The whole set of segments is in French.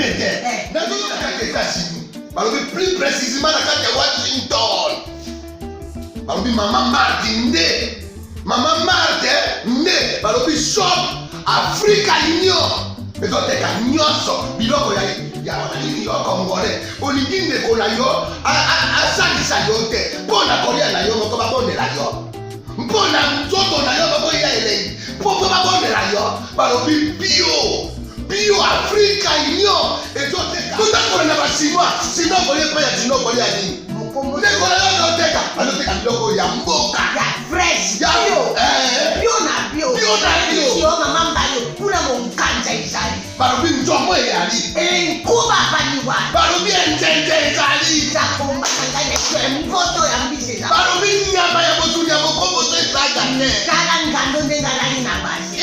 Angleterre. Dans les États-Unis. Plus précisément dans Washington. Maman Martin né. Maman Martin né. Shop Africa Union. Mais donc t'es qu'à nyonso. Biloko ya Congolais. Oligine kola yo. Asalisa yo te. Pona kolia na yo moko babonela yo. Mpona nzoto na yo bako ya elei. Poko babonela yo. Balobi bio Africa Union. Et donc t'es qu'à. Tout à fait na basinois. Sinon kolia pas ya sinon kolia ni. Nekola yo teka. Aloteka biloko ya mboka. Ya fresh. Bio na bio. Yo mama mbayo. Kuna monkanja izali. Balobi nzomo eyali. Nkuba baniwa. Balobi enjenje ezali. Zakomba kangane kwe mvoto ya mbise za. Balobi nyama ya botu ya bokombo to esaga ne. Kala ngando ndengalani na basi.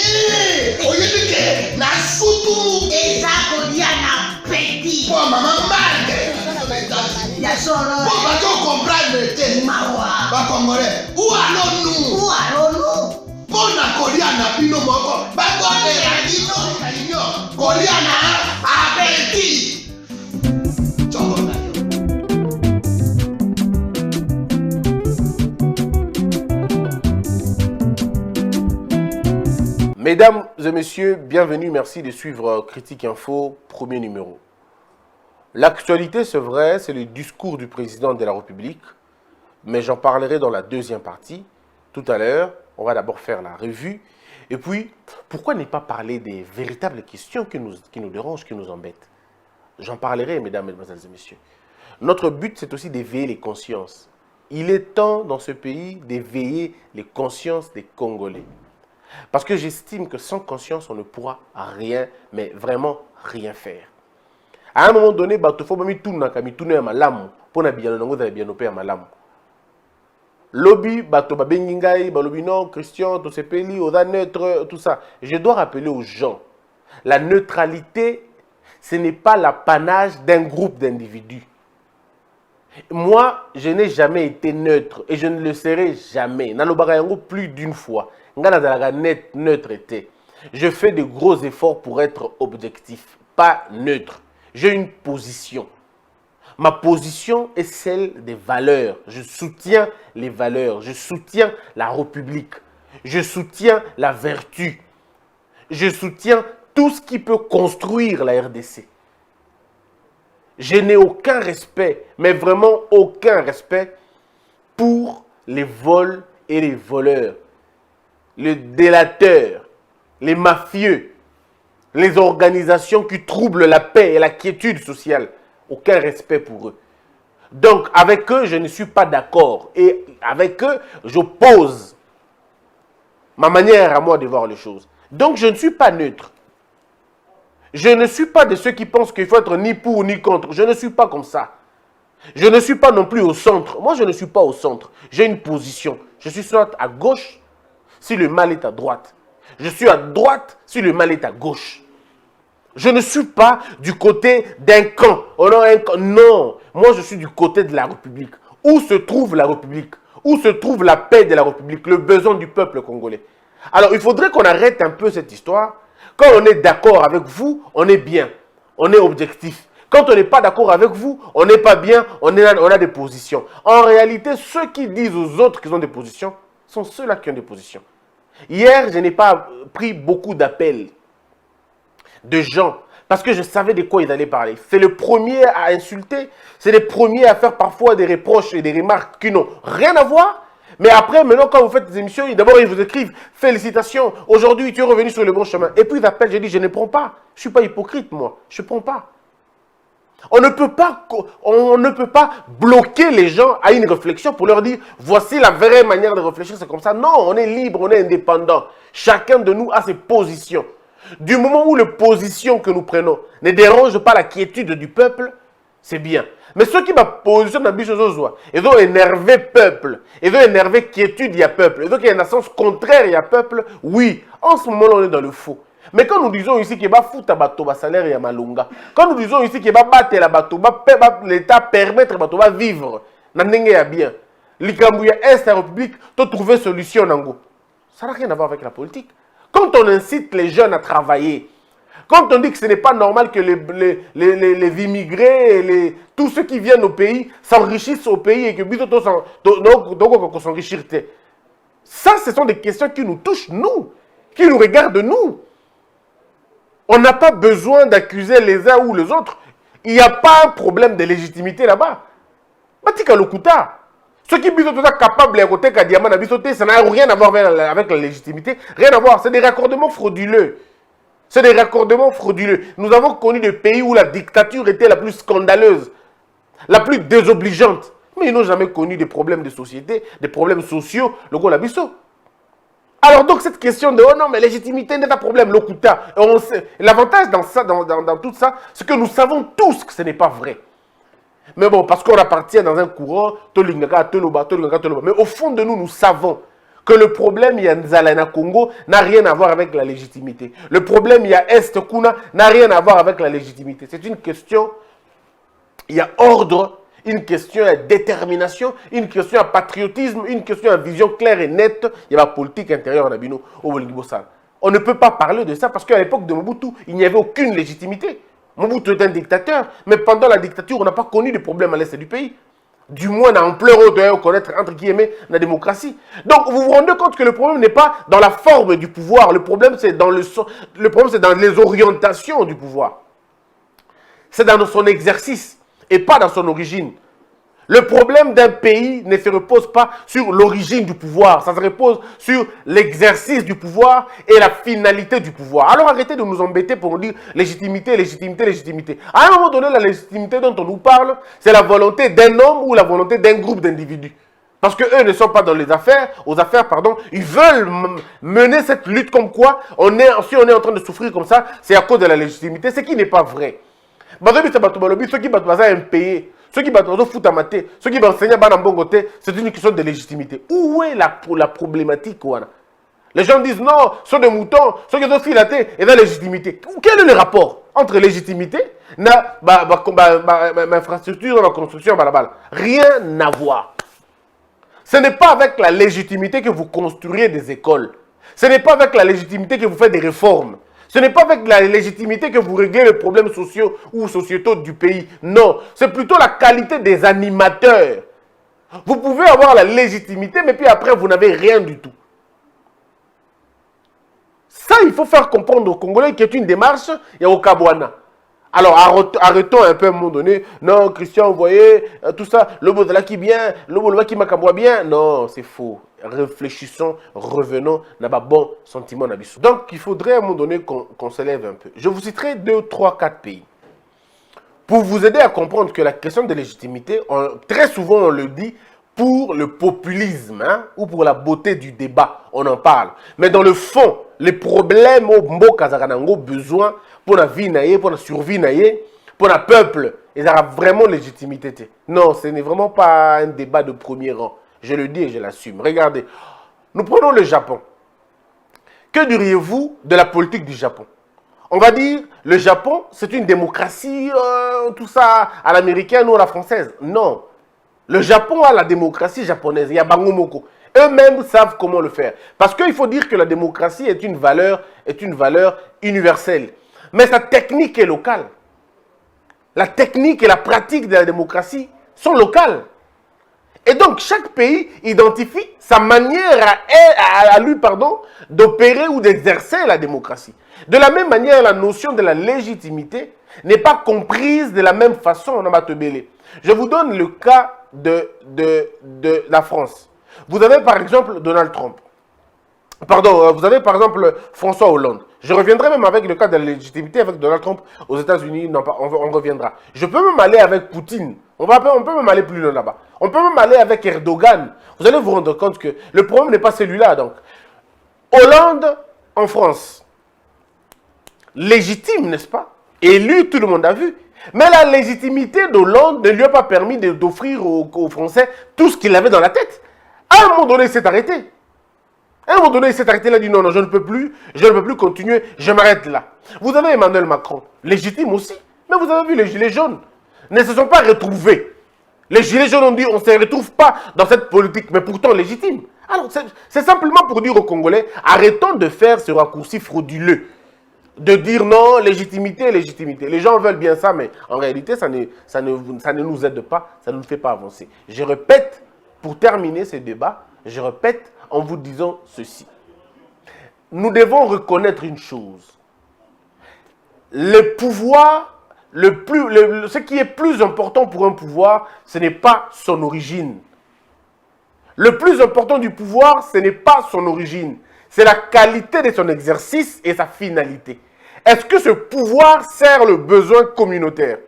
Oyedike na sutu. Ezako dia na peti. Po mama mande. Ya soro. Po bato comprendre te. Mawa. Ba Congolais. Où allons-nous? Pona Koliana bino moko. Ba Congolais bino kanyo. Koliana abeti. Mesdames et messieurs, bienvenue, merci de suivre Critique Info, premier numéro. L'actualité, c'est vrai, c'est le discours du président de la République, mais j'en parlerai dans la deuxième partie. Tout à l'heure, on va d'abord faire la revue. Et puis, pourquoi ne pas parler des véritables questions qui nous dérangent, qui nous embêtent? J'en parlerai, mesdames, mesdemoiselles et messieurs. Notre but, c'est aussi d'éveiller les consciences. Il est temps, dans ce pays, d'éveiller les consciences des Congolais. Parce que j'estime que sans conscience, on ne pourra rien, mais vraiment rien faire. À un moment donné, il faut tourner à malam pour bien opérer à malam. Lobby, babengingai, balobi non, Christian, tout ce pays, oda neutre, tout ça. Je dois rappeler aux gens, la neutralité, ce n'est pas l'apanage d'un groupe d'individus. Moi, je n'ai jamais été neutre et je ne le serai jamais. Nalobarayango plus d'une fois. Neutre. Je fais de gros efforts pour être objectif, pas neutre. J'ai une position. Ma position est celle des valeurs. Je soutiens les valeurs. Je soutiens la République. Je soutiens la vertu. Je soutiens tout ce qui peut construire la RDC. Je n'ai aucun respect, mais vraiment aucun respect pour les vols et les voleurs, les délateurs, les mafieux, les organisations qui troublent la paix et la quiétude sociale. Aucun respect pour eux. Donc, avec eux, je ne suis pas d'accord. Et avec eux, j'oppose ma manière à moi de voir les choses. Donc, je ne suis pas neutre. Je ne suis pas de ceux qui pensent qu'il faut être ni pour ni contre. Je ne suis pas comme ça. Je ne suis pas non plus au centre. Moi, je ne suis pas au centre. J'ai une position. Je suis soit à gauche, si le mal est à droite. Je suis à droite, si le mal est à gauche. Je ne suis pas du côté d'un camp. Oh non, un camp. Non, moi je suis du côté de la République. Où se trouve la République? Où se trouve la paix de la République? Le besoin du peuple congolais. Alors il faudrait qu'on arrête un peu cette histoire. Quand on est d'accord avec vous, on est bien. On est objectif. Quand on n'est pas d'accord avec vous, on n'est pas bien, on a des positions. En réalité, ceux qui disent aux autres qu'ils ont des positions sont ceux-là qui ont des positions. Hier, je n'ai pas pris beaucoup d'appels de gens, parce que je savais de quoi ils allaient parler. C'est le premier à insulter, c'est le premier à faire parfois des reproches et des remarques qui n'ont rien à voir. Mais après, maintenant, quand vous faites des émissions, d'abord ils vous écrivent « Félicitations, aujourd'hui tu es revenu sur le bon chemin ». Et puis ils appellent, je dis « Je ne prends pas, je ne suis pas hypocrite moi, je ne prends pas ». On ne peut pas bloquer les gens à une réflexion pour leur dire « Voici la vraie manière de réfléchir, c'est comme ça ». Non, on est libre, on est indépendant. Chacun de nous a ses positions. Du moment où les positions que nous prenons ne dérangent pas la quiétude du peuple, c'est bien. Mais ceux qui positionnent dans Bichozozwa, ils ont énervé peuple, ils ont énervé quiétude, il y a peuple, ils ont qu'il y a un sens contraire, il y a peuple, oui, en ce moment-là, on est dans le faux. Mais quand nous disons ici qu'il va foutre à salaire et à malunga, quand nous disons ici qu'il va battre la bateau, l'État permettre à bateau va vivre, n'andenge ya bien, l'Ikambouya Est la République, tu trouver solution nango. Ça n'a rien à voir avec la politique. Quand on incite les jeunes à travailler, Quand on dit que ce n'est pas normal que les immigrés, et tous ceux qui viennent au pays s'enrichissent au pays et que donc s'enrichir. Ça, ce sont des questions qui nous touchent, nous, qui nous regardent, nous. On n'a pas besoin d'accuser les uns ou les autres. Il n'y a pas un problème de légitimité là-bas. Batika Lokuta. Ceux qui sont capables de côté Kadiama ça n'a rien à voir avec la légitimité. Rien à voir. C'est des raccordements frauduleux. C'est des raccordements frauduleux. Nous avons connu des pays où la dictature était la plus scandaleuse, la plus désobligeante. Mais ils n'ont jamais connu des problèmes de société, des problèmes sociaux, le Golabiso. Alors donc cette question de « Oh non, mais légitimité n'est pas un problème, l'Okuta ». L'avantage dans tout ça, c'est que nous savons tous que ce n'est pas vrai. Mais bon, parce qu'on appartient dans un courant, mais au fond de nous, nous savons que le problème, il y a Nzala Congo, n'a rien à voir avec la légitimité. Le problème, il y a Est Kuna, n'a rien à voir avec la légitimité. C'est une question, il y a ordre, une question à détermination, une question à patriotisme, une question à vision claire et nette. Il y a la politique intérieure en Abino, au Bolingibosal. On ne peut pas parler de ça parce qu'à l'époque de Mobutu, il n'y avait aucune légitimité. Mobutu est un dictateur, mais pendant la dictature, on n'a pas connu de problème à l'est du pays. Du moins, dans l'ampleur où on doit connaître, entre guillemets, la démocratie. Donc, vous vous rendez compte que le problème n'est pas dans la forme du pouvoir. Le problème, c'est dans les orientations du pouvoir. C'est dans son exercice et pas dans son origine. Le problème d'un pays ne se repose pas sur l'origine du pouvoir, ça se repose sur l'exercice du pouvoir et la finalité du pouvoir. Alors arrêtez de nous embêter pour nous dire légitimité, légitimité, légitimité. À un moment donné, la légitimité dont on nous parle, c'est la volonté d'un homme ou la volonté d'un groupe d'individus. Parce qu'eux ne sont pas dans les affaires, ils veulent mener cette lutte comme quoi, si on est en train de souffrir comme ça, c'est à cause de la légitimité, ce qui n'est pas vrai. Ceux qui battent un pays, ceux qui battent foot à maté, ceux qui enseignent à Banambongote, c'est une question de légitimité. Où est la problématique? Les gens disent non, sont des moutons, ceux qui sont filatés et la légitimité. Quel est le rapport entre légitimité et infrastructure dans la construction? Rien à voir. Ce n'est pas avec la légitimité que vous construisez des écoles. Ce n'est pas avec la légitimité que vous faites des réformes. Ce n'est pas avec la légitimité que vous réglez les problèmes sociaux ou sociétaux du pays. Non, c'est plutôt la qualité des animateurs. Vous pouvez avoir la légitimité, mais puis après, vous n'avez rien du tout. Ça, il faut faire comprendre aux Congolais qu'il y a une démarche, il y a au Kabouana. Alors, arrêtons un peu à un moment donné. Non, Christian, vous voyez, tout ça, le mot de là qui bien, le mot de là qui m'a bien. Non, c'est faux. Réfléchissons, revenons, n'a pas bon sentiment d'abissou. Donc, il faudrait à un moment donné qu'on se lève un peu. Je vous citerai 2, 3, 4 pays. Pour vous aider à comprendre que la question de légitimité, très souvent on le dit, pour le populisme ou pour la beauté du débat, on en parle. Mais dans le fond, les problèmes au Mbo Kazaranango, besoin pour la vie, pour la survie, pour le peuple, ils ont vraiment légitimité. Non, ce n'est vraiment pas un débat de premier rang. Je le dis et je l'assume. Regardez, nous prenons le Japon. Que diriez-vous de la politique du Japon? On va dire, le Japon, c'est une démocratie, tout ça, à l'américaine ou à la française. Non. Le Japon a la démocratie japonaise. Il y a Bangomoko. Eux-mêmes savent comment le faire. Parce qu'il faut dire que la démocratie est une valeur universelle. Mais sa technique est locale. La technique et la pratique de la démocratie sont locales. Et donc, chaque pays identifie sa manière à lui d'opérer ou d'exercer la démocratie. De la même manière, la notion de la légitimité n'est pas comprise de la même façon en Amatebele. Je vous donne le cas de la France. Vous avez par exemple Donald Trump. Pardon, vous avez par exemple François Hollande. Je reviendrai même avec le cas de la légitimité avec Donald Trump aux États-Unis. Non, on reviendra. Je peux même aller avec Poutine. On peut même aller plus loin là-bas. On peut même aller avec Erdogan. Vous allez vous rendre compte que le problème n'est pas celui-là. Donc, Hollande en France. Légitime, n'est-ce pas? Élu, tout le monde a vu. Mais la légitimité d'Hollande ne lui a pas permis d'offrir aux Français tout ce qu'il avait dans la tête. À un moment donné, il s'est arrêté. À un moment donné, il s'est arrêté là, il a dit non, je ne peux plus continuer, je m'arrête là. Vous avez Emmanuel Macron, légitime aussi, mais vous avez vu les gilets jaunes, ne se sont pas retrouvés. Les gilets jaunes ont dit, on ne se retrouve pas dans cette politique, mais pourtant légitime. Alors, c'est simplement pour dire aux Congolais, arrêtons de faire ce raccourci frauduleux. de dire non, légitimité, légitimité. Les gens veulent bien ça, mais en réalité, ça ne nous aide pas, ça ne nous fait pas avancer. Je répète, pour terminer ce débat, je répète en vous disant ceci. Nous devons reconnaître une chose. Le pouvoir, ce qui est plus important pour un pouvoir, ce n'est pas son origine. Le plus important du pouvoir, ce n'est pas son origine. C'est la qualité de son exercice et sa finalité. Est-ce que ce pouvoir sert le besoin communautaire?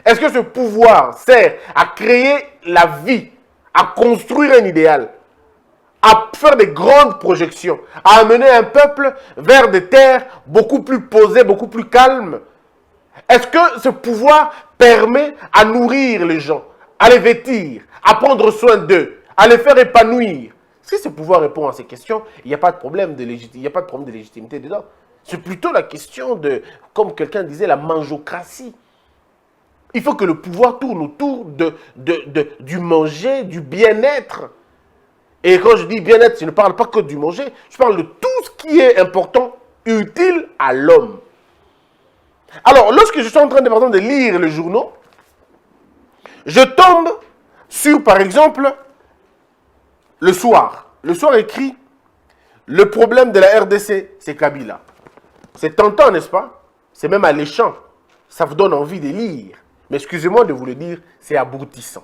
Est-ce que ce pouvoir sert à créer la vie, à construire un idéal, à faire des grandes projections, à amener un peuple vers des terres beaucoup plus posées, beaucoup plus calmes? Est-ce que ce pouvoir permet à nourrir les gens, à les vêtir, à prendre soin d'eux, à les faire épanouir? Si ce pouvoir répond à ces questions, il n'y a pas de problème de légitimité dedans. C'est plutôt la question de, comme quelqu'un disait, la mangeocratie. Il faut que le pouvoir tourne autour du manger, du bien-être. Et quand je dis bien-être, je ne parle pas que du manger, je parle de tout ce qui est important, utile à l'homme. Alors, lorsque je suis en train par exemple, de lire les journaux, je tombe sur, par exemple, le soir. Le soir écrit, le problème de la RDC, c'est Kabila. C'est tentant, n'est-ce pas? C'est même alléchant. Ça vous donne envie de lire. Mais excusez-moi de vous le dire, c'est abrutissant.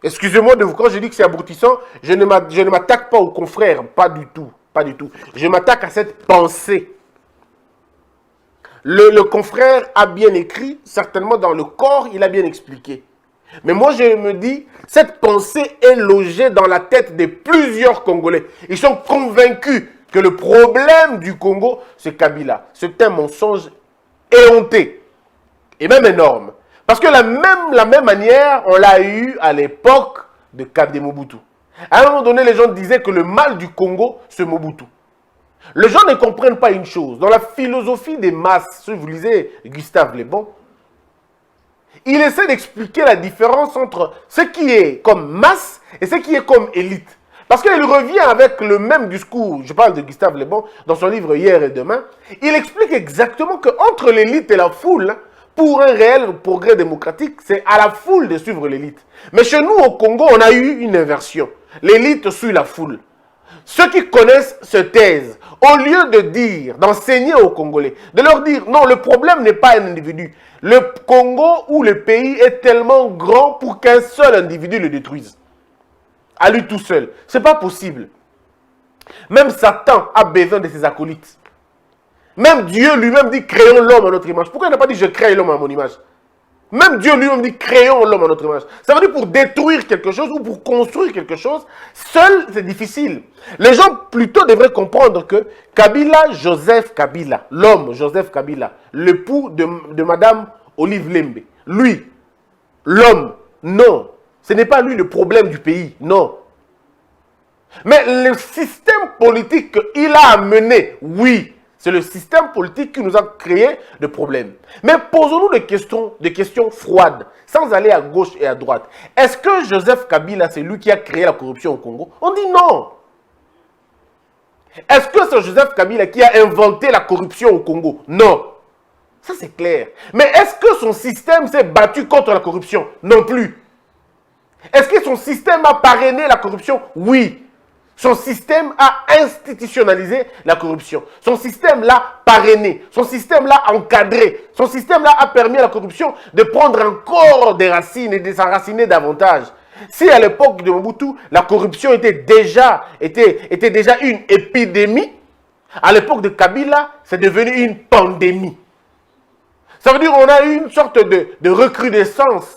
Excusez-moi de vous, quand je dis que c'est abrutissant, je ne m'attaque pas aux confrères, pas du tout, pas du tout. Je m'attaque à cette pensée. Le confrère a bien écrit, certainement dans le corps, il a bien expliqué. Mais moi, je me dis, cette pensée est logée dans la tête de plusieurs Congolais. Ils sont convaincus que le problème du Congo, c'est Kabila. C'est un mensonge éhonté et même énorme. Parce que la même manière, on l'a eu à l'époque de Mobutu. À un moment donné, les gens disaient que le mal du Congo, c'est Mobutu. Les gens ne comprennent pas une chose. Dans la philosophie des masses, si vous lisez Gustave Le Bon, il essaie d'expliquer la différence entre ce qui est comme masse et ce qui est comme élite. Parce qu'il revient avec le même discours, je parle de Gustave Le Bon, dans son livre Hier et Demain, il explique exactement qu'entre l'élite et la foule, pour un réel progrès démocratique, c'est à la foule de suivre l'élite. Mais chez nous, au Congo, on a eu une inversion. L'élite suit la foule. Ceux qui connaissent se taisent. Au lieu de dire, d'enseigner aux Congolais, de leur dire, non, le problème n'est pas un individu. Le Congo ou le pays est tellement grand pour qu'un seul individu le détruise. À lui tout seul. Ce n'est pas possible. Même Satan a besoin de ses acolytes. Même Dieu lui-même dit, créons l'homme à notre image. Pourquoi il n'a pas dit, je crée l'homme à mon image? Même Dieu lui-même dit, créons l'homme à notre image. Ça veut dire pour détruire quelque chose ou pour construire quelque chose, seul, c'est difficile. Les gens plutôt devraient comprendre que Kabila, Joseph Kabila, l'homme Joseph Kabila, l'époux de Madame Olive Lembe, lui, l'homme, non. Ce n'est pas lui le problème du pays, non. Mais le système politique qu'il a amené, oui. C'est le système politique qui nous a créé des problèmes. Mais posons-nous des questions froides, sans aller à gauche et à droite. Est-ce que Joseph Kabila, c'est lui qui a créé la corruption au Congo? On dit non. Est-ce que c'est Joseph Kabila qui a inventé la corruption au Congo? Non. Ça, c'est clair. Mais est-ce que son système s'est battu contre la corruption? Non plus. Est-ce que son système a parrainé la corruption? Oui. Son système a institutionnalisé la corruption. Son système l'a parrainé. Son système l'a encadré. Son système là a permis à la corruption de prendre encore des racines et de s'enraciner davantage. Si à l'époque de Mobutu, la corruption était déjà une épidémie, à l'époque de Kabila, c'est devenu une pandémie. Ça veut dire qu'on a eu une sorte de recrudescence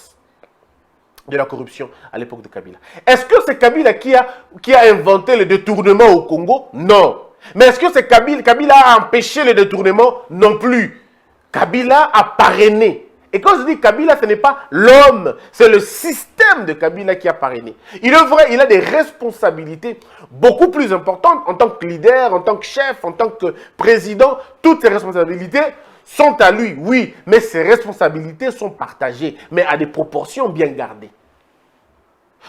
de la corruption à l'époque de Kabila. Est-ce que c'est Kabila qui a inventé le détournement au Congo? Non. Mais est-ce que c'est Kabila a empêché le détournement? Non plus. Kabila a parrainé. Et quand je dis Kabila, ce n'est pas l'homme, c'est le système de Kabila qui a parrainé. Il est vrai, il a des responsabilités beaucoup plus importantes en tant que leader, en tant que chef, en tant que président. Toutes ces responsabilités sont à lui, oui, mais ses responsabilités sont partagées, mais à des proportions bien gardées.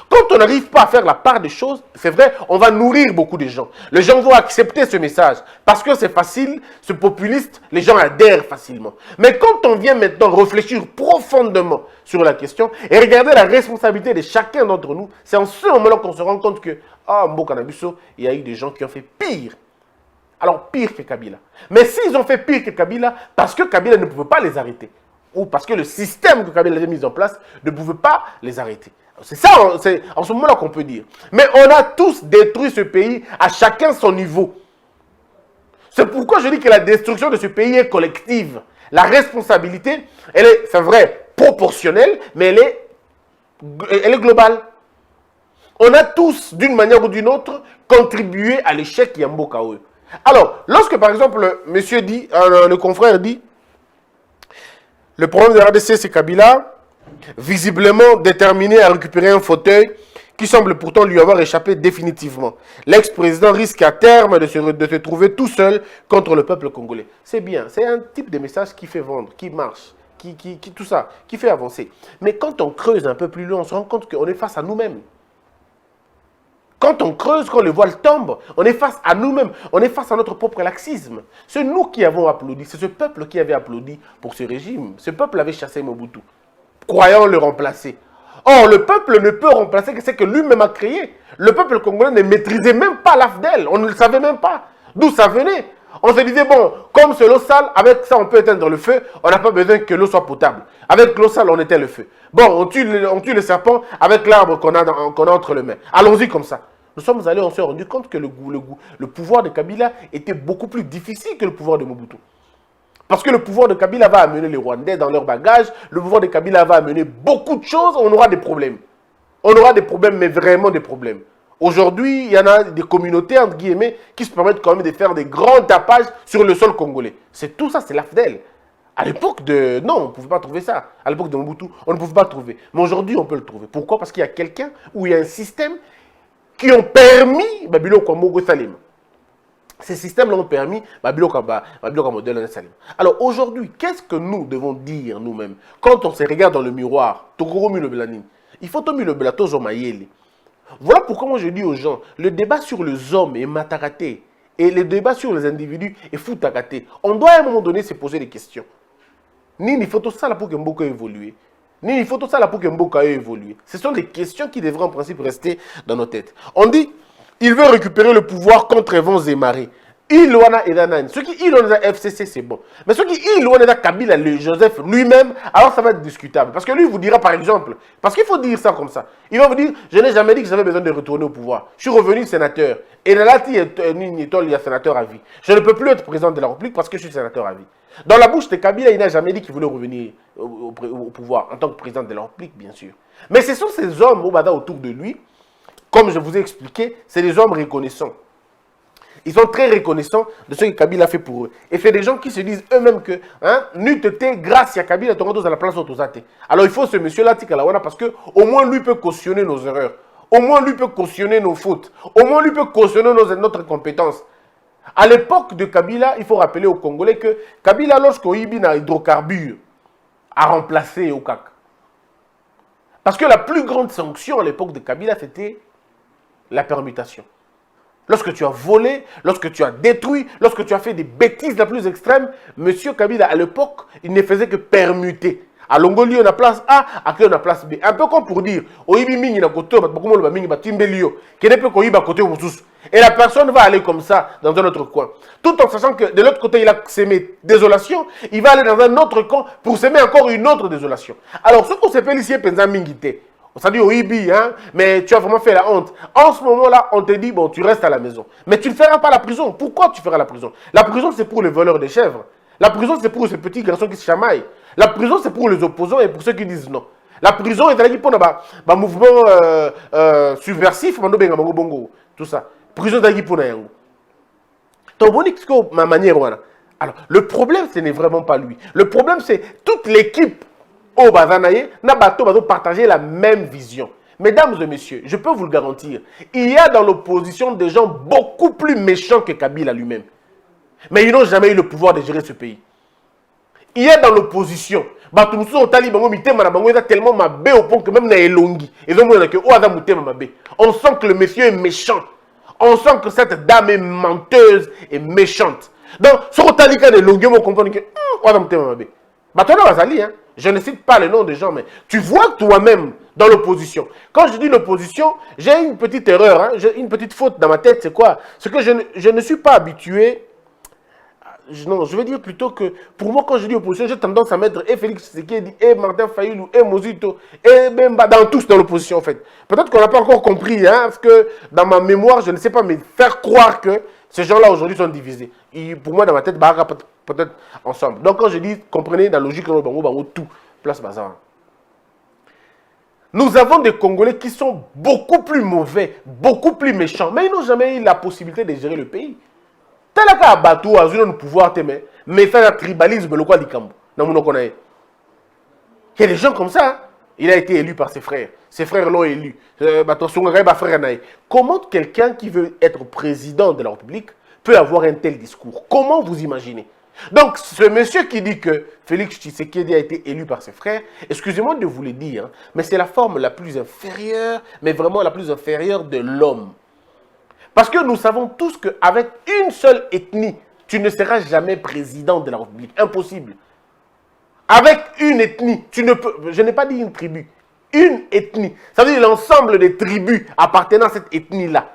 Quand on n'arrive pas à faire la part des choses, c'est vrai, on va nourrir beaucoup de gens. Les gens vont accepter ce message parce que c'est facile, ce populiste, les gens adhèrent facilement. Mais quand on vient maintenant réfléchir profondément sur la question et regarder la responsabilité de chacun d'entre nous, c'est en ce moment-là qu'on se rend compte que, ah, Mbokanabiso, il y a eu des gens qui ont fait pire. Alors, pire que Kabila. Mais s'ils ont fait pire que Kabila, parce que Kabila ne pouvait pas les arrêter, ou parce que le système que Kabila avait mis en place ne pouvait pas les arrêter. C'est ça, c'est en ce moment-là qu'on peut dire. Mais on a tous détruit ce pays à chacun son niveau. C'est pourquoi je dis que la destruction de ce pays est collective. La responsabilité, elle est, c'est vrai, proportionnelle, mais elle est globale. On a tous, d'une manière ou d'une autre, contribué à l'échec Yambokawe. Alors, lorsque par exemple, le confrère dit, le problème de la RDC, c'est Kabila, visiblement déterminé à récupérer un fauteuil qui semble pourtant lui avoir échappé définitivement. L'ex-président risque à terme de se trouver tout seul contre le peuple congolais. C'est bien, c'est un type de message qui fait vendre, qui marche, tout ça, qui fait avancer. Mais quand on creuse un peu plus loin, on se rend compte qu'on est face à nous-mêmes. Quand on creuse, quand le voile tombe, on est face à nous-mêmes, on est face à notre propre laxisme. C'est nous qui avons applaudi, c'est ce peuple qui avait applaudi pour ce régime. Ce peuple avait chassé Mobutu, croyant le remplacer. Or, le peuple ne peut remplacer que ce que lui-même a créé. Le peuple congolais ne maîtrisait même pas l'AFDEL, on ne le savait même pas. D'où ça venait? On se disait, bon, comme c'est l'eau sale, avec ça on peut éteindre le feu, on n'a pas besoin que l'eau soit potable. Avec l'eau sale, on éteint le feu. Bon, on tue le serpent avec l'arbre qu'on a entre les mains. Allons-y comme ça. Nous sommes allés, on s'est rendu compte que le pouvoir de Kabila était beaucoup plus difficile que le pouvoir de Mobutu. Parce que le pouvoir de Kabila va amener les Rwandais dans leur bagage, le pouvoir de Kabila va amener beaucoup de choses, on aura des problèmes. On aura des problèmes, mais vraiment des problèmes. Aujourd'hui, il y en a des communautés, entre guillemets, qui se permettent quand même de faire des grands tapages sur le sol congolais. C'est tout ça, c'est l'AFDEL. À l'époque de... Non, on ne pouvait pas trouver ça. À l'époque de Mobutu, on ne pouvait pas trouver. Mais aujourd'hui, on peut le trouver. Pourquoi? Parce qu'il y a quelqu'un ou il y a un système qui ont permis Babilo Kwamogo Salim. Ces systèmes-là ont permis Babilo Modèle Salim. Alors aujourd'hui, qu'est-ce que nous devons dire nous-mêmes quand on se regarde dans le miroir? Il faut tomber le belato zomayele. Voilà pourquoi moi je dis aux gens, le débat sur les hommes est mataraté et le débat sur les individus est foutagaté. On doit à un moment donné se poser des questions. Il faut tout ça là pour que Mboko évolue. Il faut tout ça là pour que Mboka ait évolué. Ce sont des questions qui devraient en principe rester dans nos têtes. On dit, il veut récupérer le pouvoir contre vents et marées. Il wana edanan. Ceux qui il wana FCC, c'est bon. Mais ceux qui il wana Kabila, le Joseph lui-même, alors ça va être discutable. Parce que lui vous dira par exemple, parce qu'il faut dire ça comme ça. Il va vous dire, je n'ai jamais dit que j'avais besoin de retourner au pouvoir. Je suis revenu sénateur. Et là, il y a sénateur à vie. Je ne peux plus être président de la République parce que je suis sénateur à vie. Dans la bouche de Kabila, il n'a jamais dit qu'il voulait revenir au pouvoir en tant que président de la République, bien sûr. Mais ce sont ces hommes autour de lui, comme je vous ai expliqué, c'est des hommes reconnaissants. Ils sont très reconnaissants de ce que Kabila a fait pour eux. Et c'est des gens qui se disent eux-mêmes que, n'eût été grâce à Kabila, tu à la place autosate. Alors il faut ce monsieur-là, Tikalawana, parce qu'au moins lui peut cautionner nos erreurs. Au moins lui peut cautionner nos fautes. Au moins lui peut cautionner notre compétence. À l'époque de Kabila, il faut rappeler aux Congolais que Kabila, lorsqu'Oyibi n'a hydrocarbures, a remplacé Okak. Parce que la plus grande sanction à l'époque de Kabila, c'était la permutation. Lorsque tu as volé, lorsque tu as détruit, lorsque tu as fait des bêtises la plus extrême, M. Kabila, à l'époque, il ne faisait que permuter. À Longoli, on a place A, à qui on a place B. Un peu comme pour dire, Oyibi mingi na koto, bakumo lo mingi batimbelio, kene pe koyiba kote mususu. Et la personne va aller comme ça dans un autre coin. Tout en sachant que de l'autre côté, il a sémé désolation, il va aller dans un autre camp pour s'aimer encore une autre désolation. Alors, ce qu'on s'appelle ici, Penza Mingite, on s'est dit, Oyibi, mais tu as vraiment fait la honte. En ce moment-là, on te dit, bon, tu restes à la maison. Mais tu ne feras pas la prison. Pourquoi tu feras la prison? La prison, c'est pour les voleurs de chèvres. La prison, c'est pour ces petits garçons qui se chamaillent. La prison, c'est pour les opposants et pour ceux qui disent non. La prison est pour un mouvement subversif, tout ça. Prison d'Agui pour Nayango. Ma manière. Alors, le problème, ce n'est vraiment pas lui. Le problème, c'est toute l'équipe au Bazanaye n'a pas partagé la même vision. Mesdames et messieurs, je peux vous le garantir, il y a dans l'opposition des gens beaucoup plus méchants que Kabila lui-même. Mais ils n'ont jamais eu le pouvoir de gérer ce pays. il est dans l'opposition. Bato mususu otali bango mitema na bango eza tellement mabe au point que même na elongi. Ezomona que o aza mutema mabe. On sent que le monsieur est méchant. On sent que cette dame est menteuse et méchante. Donc, ce otali ka elongi on comprend que o aza mutema mabe. Bato na bazali hein. Je ne cite pas le nom des gens, mais tu vois toi-même dans l'opposition. Quand je dis l'opposition, j'ai une petite erreur, hein, j'ai une petite faute dans ma tête. C'est quoi? C'est que je ne suis pas habitué. Non, je veux dire plutôt que pour moi, quand je dis opposition, j'ai tendance à mettre et Félix Tshisekedi, et Martin Fayulu, et Mozito, et Bemba, dans tous dans l'opposition en fait. Peut-être qu'on n'a pas encore compris, hein, parce que dans ma mémoire, je ne sais pas, mais faire croire que ces gens-là aujourd'hui sont divisés. Et pour moi, dans ma tête, peut-être ensemble. Donc quand je dis, comprenez, dans la logique, tout, place bazar. Nous avons des Congolais qui sont beaucoup plus mauvais, beaucoup plus méchants, mais ils n'ont jamais eu la possibilité de gérer le pays. Tel que Batou a eu le pouvoir, mais faire un tribalisme, le quoi du Cambo. Il y a des gens comme ça. Hein? Il a été élu par ses frères. Ses frères l'ont élu. Comment quelqu'un qui veut être président de la République peut avoir un tel discours? Comment vous imaginez? Donc, ce monsieur qui dit que Félix Tshisekedi a été élu par ses frères, excusez-moi de vous le dire, hein, mais c'est la forme la plus inférieure, mais vraiment la plus inférieure de l'homme. Parce que nous savons tous qu'avec une seule ethnie, tu ne seras jamais président de la République. Impossible. Avec une ethnie, tu ne peux... Je n'ai pas dit une tribu. Une ethnie. Ça veut dire l'ensemble des tribus appartenant à cette ethnie-là.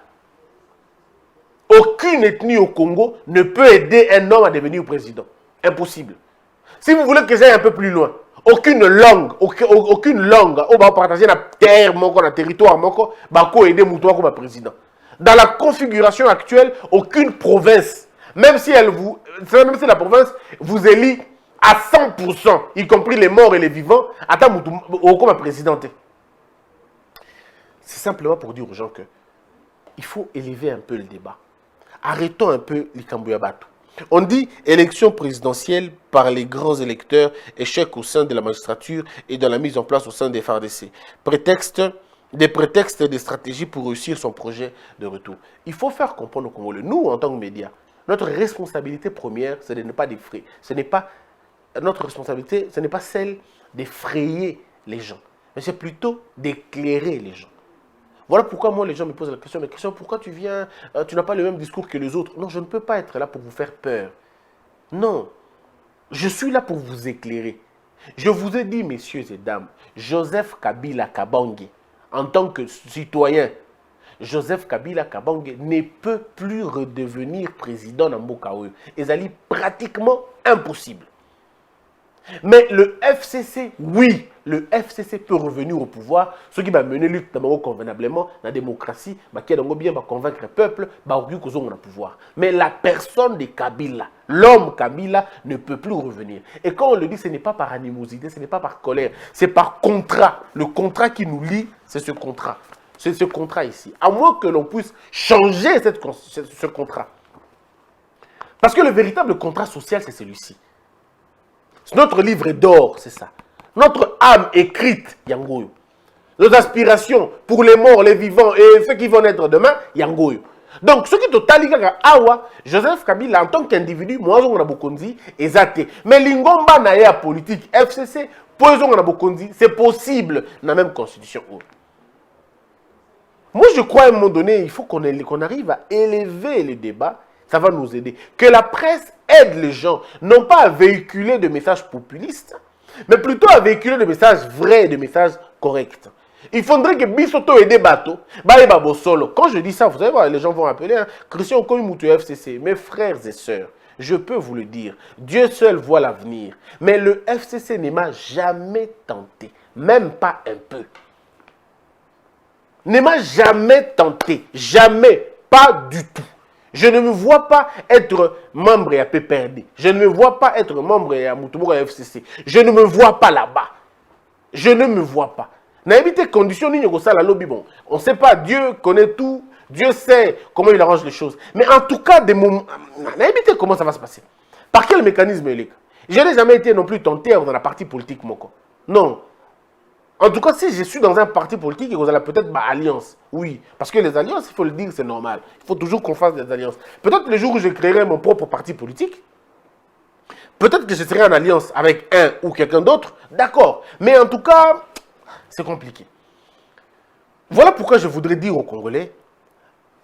Aucune ethnie au Congo ne peut aider un homme à devenir président. Impossible. Si vous voulez que j'aille un peu plus loin, aucune langue, on va partager la terre, le territoire, va aider Moutoua comme président. Dans la configuration actuelle, aucune province, même si la province vous élit à 100%, y compris les morts et les vivants, attends comme présidenté. C'est simplement pour dire aux gens que il faut élever un peu le débat. Arrêtons un peu les Kambouyabatou. On dit élection présidentielle par les grands électeurs, échec au sein de la magistrature et dans la mise en place au sein des FARDC. Des prétextes et des stratégies pour réussir son projet de retour. Il faut faire comprendre aux Congolais, nous en tant que médias, notre responsabilité première, c'est de ne pas défrayer. Notre responsabilité, ce n'est pas celle d'effrayer les gens, mais c'est plutôt d'éclairer les gens. Voilà pourquoi moi les gens me posent la question, mais Christian, pourquoi tu viens, tu n'as pas le même discours que les autres? Non, je ne peux pas être là pour vous faire peur. Non, je suis là pour vous éclairer. Je vous ai dit, messieurs et dames, Joseph Kabila Kabange, en tant que citoyen, Joseph Kabila Kabange ne peut plus redevenir président dans Mbokaoyo. C'est pratiquement impossible. Mais le FCC, oui, le FCC peut revenir au pouvoir. Ce qui va mener lutte convenablement dans la démocratie, qui va bien convaincre le peuple, va au pouvoir. Mais la personne de Kabila, l'homme Kabila, ne peut plus revenir. Et quand on le dit, ce n'est pas par animosité, ce n'est pas par colère, c'est par contrat. Le contrat qui nous lie, c'est ce contrat. C'est ce contrat ici. À moins que l'on puisse changer ce contrat. Parce que le véritable contrat social, c'est celui-ci. Notre livre d'or, c'est ça. Notre âme écrite, Yangoyo. Nos aspirations pour les morts, les vivants et ceux qui vont naître demain, Yangoyo. Donc, ce qui est total, Joseph Kabila, en tant qu'individu, moi, je Bokonzi, est athée. Mais l'ingomba na politique, FCC, Bokonzi, c'est possible dans la même constitution. Moi, je crois à un moment donné, il faut qu'on arrive à élever les débats. Ça va nous aider. Que la presse aide les gens, non pas à véhiculer des messages populistes, mais plutôt à véhiculer des messages vrais, des messages corrects. Il faudrait que Bissoto ait des bateaux. Quand je dis ça, vous allez voir, les gens vont appeler hein, Christian Okoyimoutou FCC. Mes frères et sœurs, je peux vous le dire, Dieu seul voit l'avenir. Mais le FCC ne m'a jamais tenté, même pas un peu. Ne m'a jamais tenté, jamais, pas du tout. Je ne me vois pas être membre à PPRD. Je ne me vois pas être membre à Moutoumou FCC. Je ne me vois pas là-bas. Je ne me vois pas. N'habitez conditions ni la lobby bon. On ne sait pas. Dieu connaît tout. Dieu sait comment il arrange les choses. Mais en tout cas, des moments. N'habitez comment ça va se passer. Par quel mécanisme il est? Je n'ai jamais été non plus tenté dans la partie politique moko. Non. En tout cas, si je suis dans un parti politique, vous allez peut-être ma alliance. Oui, parce que les alliances, il faut le dire, c'est normal. Il faut toujours qu'on fasse des alliances. Peut-être le jour où je créerai mon propre parti politique, Peut-être que je serai en alliance avec un ou quelqu'un d'autre, d'accord. Mais en tout cas, c'est compliqué. Voilà pourquoi je voudrais dire aux Congolais,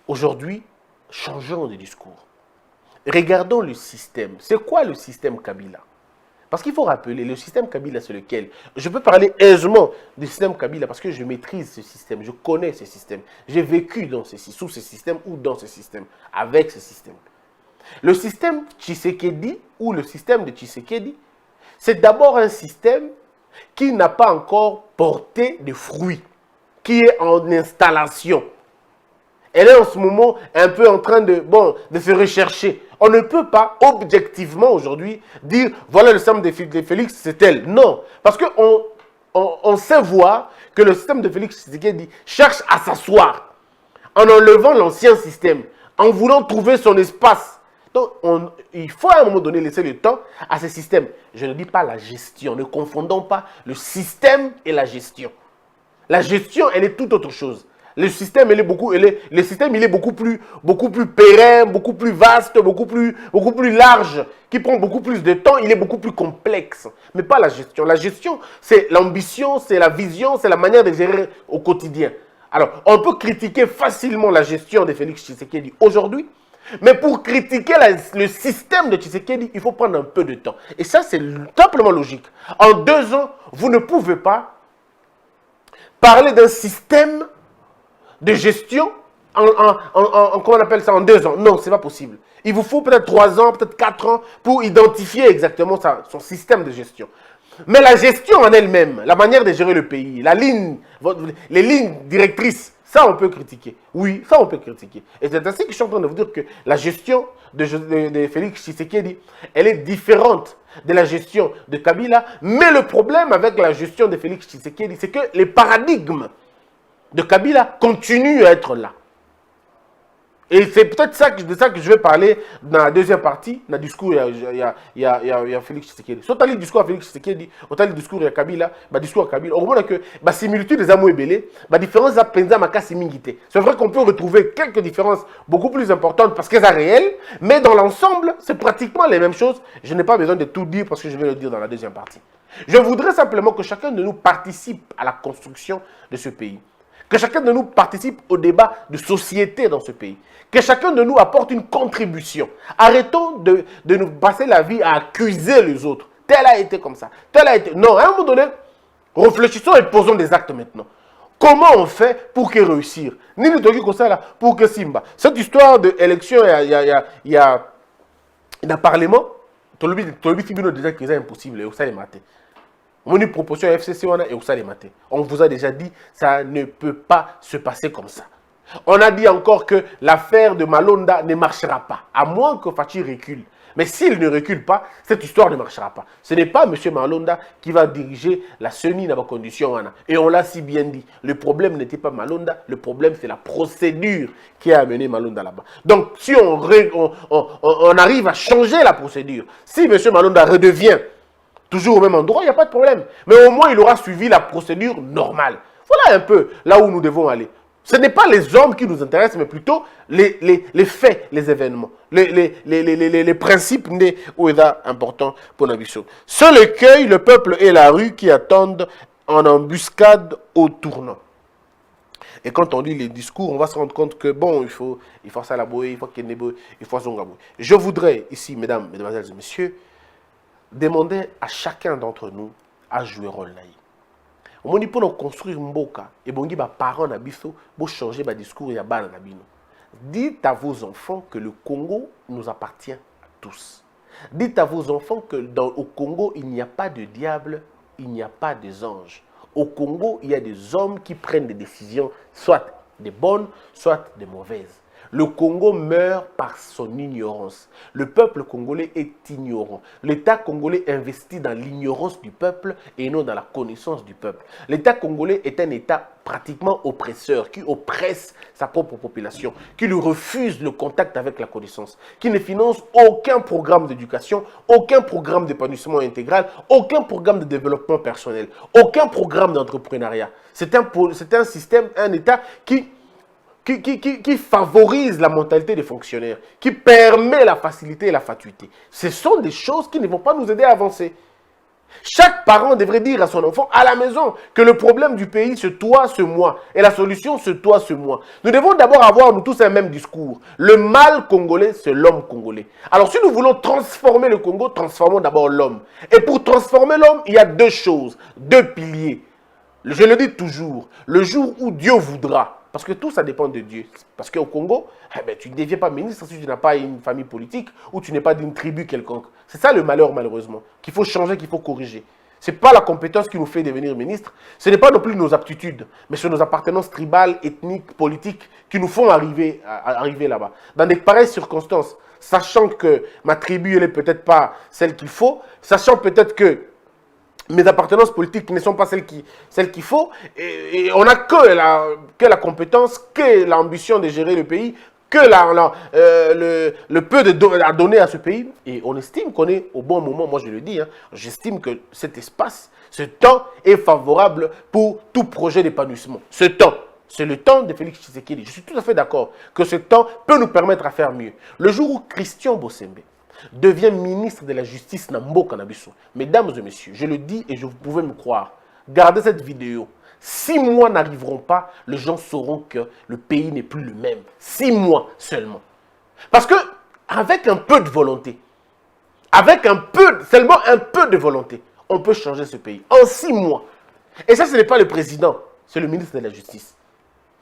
aujourd'hui, changeons de discours. Regardons le système. C'est quoi le système Kabila? Parce qu'il faut rappeler, le système Kabila, c'est lequel? Je peux parler aisément du système Kabila parce que je maîtrise ce système, je connais ce système. J'ai vécu sous ce système ou dans ce système, avec ce système. Le système Tshisekedi ou le système de Tshisekedi, c'est d'abord un système qui n'a pas encore porté de fruits, qui est en installation. Elle est en ce moment un peu en train de se rechercher. On ne peut pas objectivement aujourd'hui dire voilà le système de Félix, c'est elle. Non, parce qu'on sait voir que le système de Félix Tshisekedi cherche à s'asseoir en enlevant l'ancien système, en voulant trouver son espace. Donc, il faut à un moment donné laisser le temps à ce système. Je ne dis pas la gestion, ne confondons pas le système et la gestion. La gestion, elle est tout autre chose. Le système, il est beaucoup plus pérenne, beaucoup plus vaste, beaucoup plus large, qui prend beaucoup plus de temps, il est beaucoup plus complexe. Mais pas la gestion. La gestion, c'est l'ambition, c'est la vision, c'est la manière de gérer au quotidien. Alors, on peut critiquer facilement la gestion de Félix Tshisekedi aujourd'hui, mais pour critiquer le système de Tshisekedi, il faut prendre un peu de temps. Et ça, c'est simplement logique. En 2 ans, vous ne pouvez pas parler d'un système de gestion comment on appelle ça, en 2 ans. Non, ce n'est pas possible. Il vous faut peut-être 3 ans, peut-être 4 ans pour identifier exactement son système de gestion. Mais la gestion en elle-même, la manière de gérer le pays, les lignes directrices, ça on peut critiquer. Oui, ça on peut critiquer. Et c'est ainsi que je suis en train de vous dire que la gestion de Félix Tshisekedi, elle est différente de la gestion de Kabila. Mais le problème avec la gestion de Félix Tshisekedi, c'est que les paradigmes de Kabila continue à être là. Et c'est peut-être de ça que je vais parler dans la deuxième partie, dans le discours, il y a Félix Tshisekedi. Si on a le discours à Félix Tshisekedi, on a le discours à Kabila, le discours à Kabila, on voit que la similitude des amours est belle, la différence à Penza Makasi Mingite. C'est vrai qu'on peut retrouver quelques différences beaucoup plus importantes parce qu'elles sont réelles, mais dans l'ensemble, c'est pratiquement les mêmes choses. Je n'ai pas besoin de tout dire parce que je vais le dire dans la deuxième partie. Je voudrais simplement que chacun de nous participe à la construction de ce pays. Que chacun de nous participe au débat de société dans ce pays. Que chacun de nous apporte une contribution. Arrêtons de nous passer la vie à accuser les autres. Tel a été comme ça. Tel a été... Non, à un moment donné, réfléchissons et posons des actes maintenant. Comment on fait pour que réussir? Ni nous comme ça là, pour que Simba. Cette histoire d'élection, il y a un parlement. Déjà que c'est impossible. Et ça les mater. On a une proposition FCC et ça les mater. On vous a déjà dit, ça ne peut pas se passer comme ça. On a dit encore que l'affaire de Malonda ne marchera pas, à moins que Fachi recule. Mais s'il ne recule pas, cette histoire ne marchera pas. Ce n'est pas M. Malonda qui va diriger la CENI dans vos conditions. Et on l'a si bien dit. Le problème n'était pas Malonda, le problème c'est la procédure qui a amené Malonda là-bas. Donc si on arrive à changer la procédure, si M. Malonda redevient toujours au même endroit, il n'y a pas de problème. Mais au moins, il aura suivi la procédure normale. Voilà un peu là où nous devons aller. Ce n'est pas les hommes qui nous intéressent, mais plutôt les faits, les événements, les principes nés ou importants pour la mission. Seul écueil, le peuple et la rue qui attendent en embuscade au tournant. Et quand on lit les discours, on va se rendre compte que bon, il faut ça la boue, il faut qu'il il faut zongabou. Je voudrais ici, mesdames, mesdemoiselles et messieurs, demander à chacun d'entre nous à jouer rôle là. On dit pour construire Mboka et bon les parents na biso pour changer le discours ya bana na bino. Dites à vos enfants que le Congo nous appartient à tous. Dites à vos enfants que au Congo il n'y a pas de diable, il n'y a pas des anges. Au Congo, il y a des hommes qui prennent des décisions soit des bonnes, soit des mauvaises. Le Congo meurt par son ignorance. Le peuple congolais est ignorant. L'État congolais investit dans l'ignorance du peuple et non dans la connaissance du peuple. L'État congolais est un État pratiquement oppresseur, qui oppresse sa propre population, qui lui refuse le contact avec la connaissance, qui ne finance aucun programme d'éducation, aucun programme d'épanouissement intégral, aucun programme de développement personnel, aucun programme d'entrepreneuriat. C'est un système, un État qui qui favorise la mentalité des fonctionnaires, qui permet la facilité et la fatuité. Ce sont des choses qui ne vont pas nous aider à avancer. Chaque parent devrait dire à son enfant à la maison que le problème du pays, c'est toi, c'est moi. Et la solution, c'est toi, c'est moi. Nous devons d'abord avoir, nous tous, un même discours. Le mal congolais, c'est l'homme congolais. Alors, si nous voulons transformer le Congo, transformons d'abord l'homme. Et pour transformer l'homme, il y a deux choses, deux piliers. Je le dis toujours, le jour où Dieu voudra, parce que tout ça dépend de Dieu. Parce qu'au Congo, tu ne deviens pas ministre si tu n'as pas une famille politique ou tu n'es pas d'une tribu quelconque. C'est ça le malheur, malheureusement, qu'il faut changer, qu'il faut corriger. Ce n'est pas la compétence qui nous fait devenir ministre, ce n'est pas non plus nos aptitudes, mais c'est nos appartenances tribales, ethniques, politiques qui nous font arriver là-bas. Dans des pareilles circonstances, sachant que ma tribu, elle n'est peut-être pas celle qu'il faut, sachant peut-être que mes appartenances politiques ne sont pas celles qu'il faut, et on n'a que la compétence, que l'ambition de gérer le pays, que le peu à donner à ce pays, et on estime qu'on est au bon moment. Moi je le dis, j'estime que cet espace, ce temps est favorable pour tout projet d'épanouissement. Ce temps, c'est le temps de Félix Tshisekedi. Je suis tout à fait d'accord que ce temps peut nous permettre à faire mieux. Le jour où Christian Bossembe devient ministre de la Justice Nambo Kanabiso. Mesdames et messieurs, je le dis et vous pouvez me croire, gardez cette vidéo. 6 mois n'arriveront pas, les gens sauront que le pays n'est plus le même. 6 mois seulement. Parce que, avec un peu de volonté, seulement un peu de volonté, on peut changer ce pays. En 6 mois. Et ça, ce n'est pas le président, c'est le ministre de la Justice.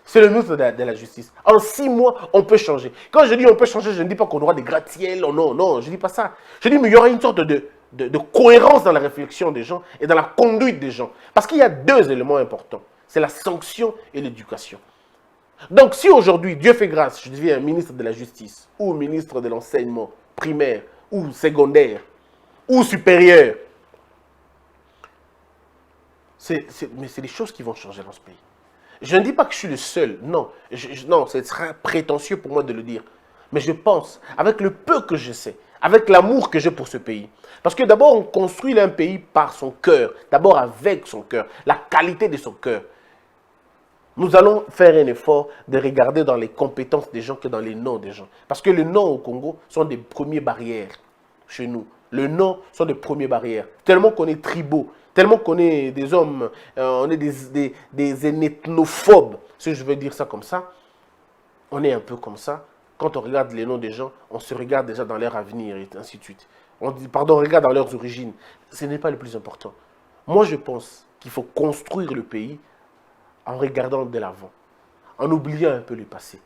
C'est le ministre de la Justice. En 6 mois, on peut changer. Quand je dis on peut changer, je ne dis pas qu'on aura des gratte-ciel. Non, je ne dis pas ça. Je dis mais il y aura une sorte de cohérence dans la réflexion des gens et dans la conduite des gens. Parce qu'il y a 2 éléments importants. C'est la sanction et l'éducation. Donc si aujourd'hui, Dieu fait grâce, je deviens ministre de la Justice ou ministre de l'enseignement primaire ou secondaire ou supérieur, mais c'est des choses qui vont changer dans ce pays. Je ne dis pas que je suis le seul, non. Non, ce serait prétentieux pour moi de le dire. Mais je pense, avec le peu que je sais, avec l'amour que j'ai pour ce pays. Parce que d'abord, on construit un pays par son cœur. D'abord avec son cœur, la qualité de son cœur. Nous allons faire un effort de regarder dans les compétences des gens que dans les noms des gens. Parce que les noms au Congo sont des premières barrières chez nous. Les noms sont des premières barrières. Tellement qu'on est tribaux, tellement qu'on est des hommes, on est des ethnophobes, si je veux dire ça comme ça. On est un peu comme ça. Quand on regarde les noms des gens, on se regarde déjà dans leur avenir et ainsi de suite. On regarde dans leurs origines. Ce n'est pas le plus important. Moi, je pense qu'il faut construire le pays en regardant de l'avant, en oubliant un peu le passé.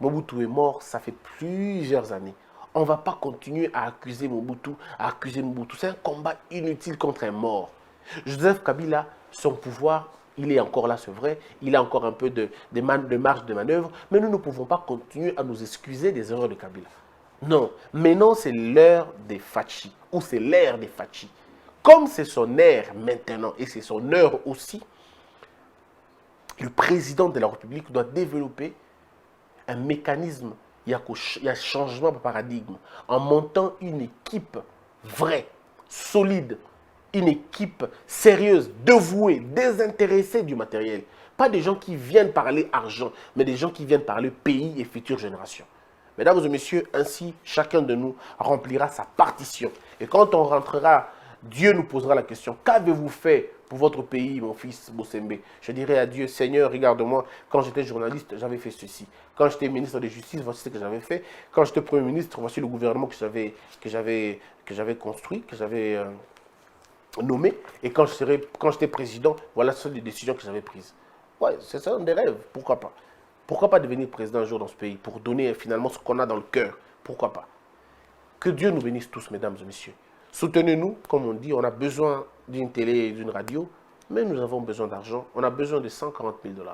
Mobutu est mort, ça fait plusieurs années. On ne va pas continuer à accuser Mobutu, C'est un combat inutile contre un mort. Joseph Kabila, son pouvoir, il est encore là, c'est vrai. Il a encore un peu de marge de manœuvre. Mais nous ne pouvons pas continuer à nous excuser des erreurs de Kabila. Non, maintenant c'est l'heure des Fachi, ou c'est l'ère des Fachi. Comme c'est son ère maintenant, et c'est son heure aussi, le président de la République doit développer un mécanisme, il y a changement de paradigme, en montant une équipe vraie, solide, une équipe sérieuse, dévouée, désintéressée du matériel. Pas des gens qui viennent parler argent, mais des gens qui viennent parler pays et futures générations. Mesdames et messieurs, ainsi, chacun de nous remplira sa partition. Et quand on rentrera, Dieu nous posera la question, qu'avez-vous fait pour votre pays, mon fils Bossembe? Je dirai à Dieu, Seigneur, regarde-moi, quand j'étais journaliste, j'avais fait ceci. Quand j'étais ministre de Justice, voici ce que j'avais fait. Quand j'étais Premier ministre, voici le gouvernement que j'avais construit, que j'avais nommé. Et quand j'étais président, voilà ce sont les décisions que j'avais prises. Ouais, c'est ça, des rêves, pourquoi pas? Pourquoi pas devenir président un jour dans ce pays pour donner finalement ce qu'on a dans le cœur? Pourquoi pas? Que Dieu nous bénisse tous, mesdames et messieurs. Soutenez-nous, comme on dit, on a besoin d'une télé et d'une radio, mais nous avons besoin d'argent. On a besoin de 140 000 $.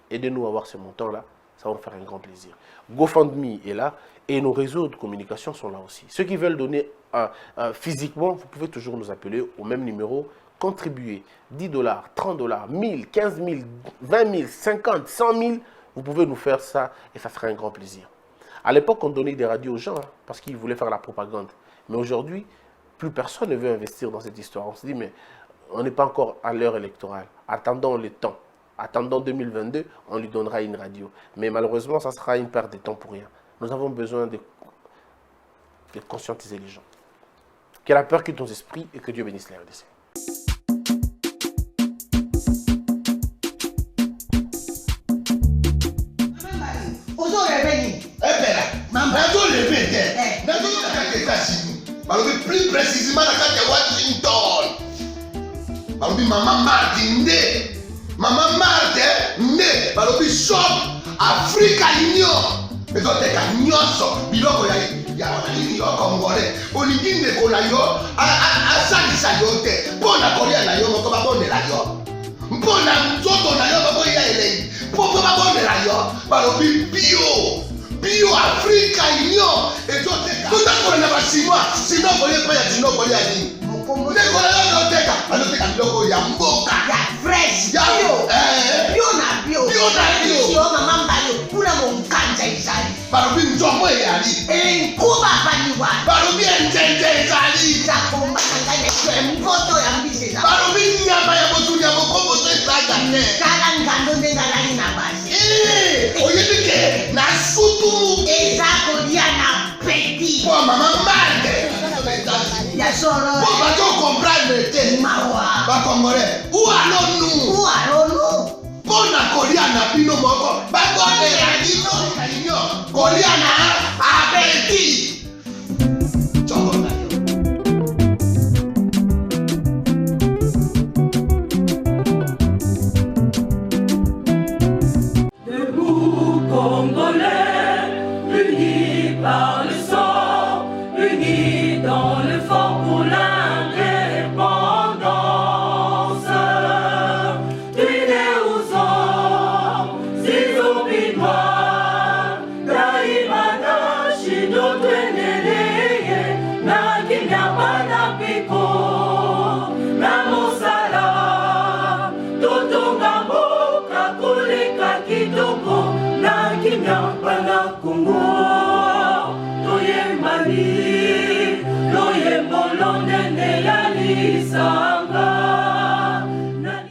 Aidez-nous à avoir ce montant-là, ça va me faire un grand plaisir. GoFundMe est là et nos réseaux de communication sont là aussi. Ceux qui veulent donner physiquement, vous pouvez toujours nous appeler au même numéro. Contribuer 10 $, 30 $, 1000, 15 000, 20 000, 50, 100 000, vous pouvez nous faire ça et ça ferait un grand plaisir. À l'époque, on donnait des radios aux gens parce qu'ils voulaient faire la propagande. Mais aujourd'hui, plus personne ne veut investir dans cette histoire. On se dit, mais on n'est pas encore à l'heure électorale. Attendons le temps. Attendant 2022, on lui donnera une radio. Mais malheureusement, ça sera une perte de temps pour rien. Nous avons besoin de conscientiser les gens. Que la peur quitte nos esprits et que Dieu bénisse la RDC. Plus précisément dans Washington. Maman Martin Maman Martin balobi shop Africa Union. Ezoteka nyonso biloko ya congolais. Olingi ndeko na yo asalisa yo te. Mpona kolia na yo moko babondela yo. Mpona nzoto na yo bakoya elei. Mpo babondela yo balobi bio Africa Union. Ezoteka tutakola na basinois sino kolia pa ya sino kolia nini. Ndeko na yo azoteka biloko ya mboka ya fresh bio na bio mama mbayo kuna monkanja izali balobi nzombo eyali enkuba baliwa balobi enjenje ezali zakombakanganya mpoto ya mbisi balobi nyama ya botuli ya mokomboso ezaga te kala ngando nde ngalali na basi oyebi ke na sutu eza kolia na peti po mama mande ya solo po bato comprendre te mawa bakongolais ou allons-nous mpona kolia na bino moko bakondela bino kolia na apeti nzongo na yo. Debout Congolais, unis par le sang, unis dans le fort pour l'indépendance. Tuile uzong, sizobi noir, daimana shindo tweneleye, na kinyamana piko, na mosala, totonga mboka koleka kitoko, na kinyamana Kongo, toyembani, loyembo lonene ya lisa.